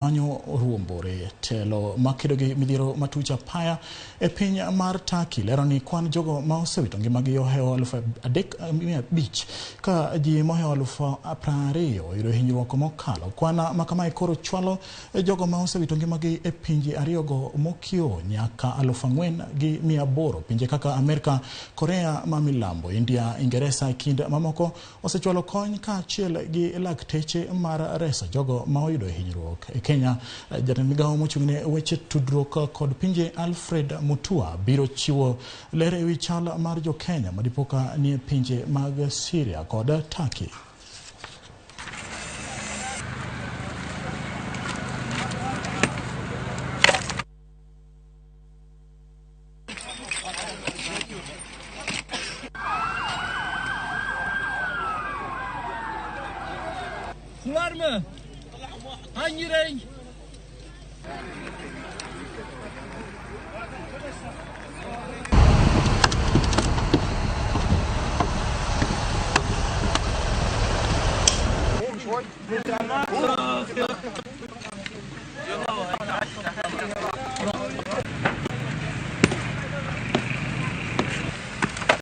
Anyo ruombore telo makedo gi midhiero matucha paya e piny mar Turkey lero ni kwan jogo ma osewito ngimagi ohewo 3,500 ka ji mohewo 20,000 oyudo hinyruok mokalo. Kwan makamae koro chwalo jogo ma osewito ngimagi e pinje ariyogo mokio nyaka 4,800. Pinje kaka Amerika, Korea ma milambo, India, Ingeresa kind mamoko osechwalo kony kaachiel gi lakteche mar reso jogo ma oyudo hinyruok. Kenya, jatend migawo mochung'ne weche tudruok kod pinje Alfred Mutua biro chiwo ler ewi chal mar jo Kenya madipoka ni pinje mag Syria kod Turkey. Varme! Hangi renk? Hoş,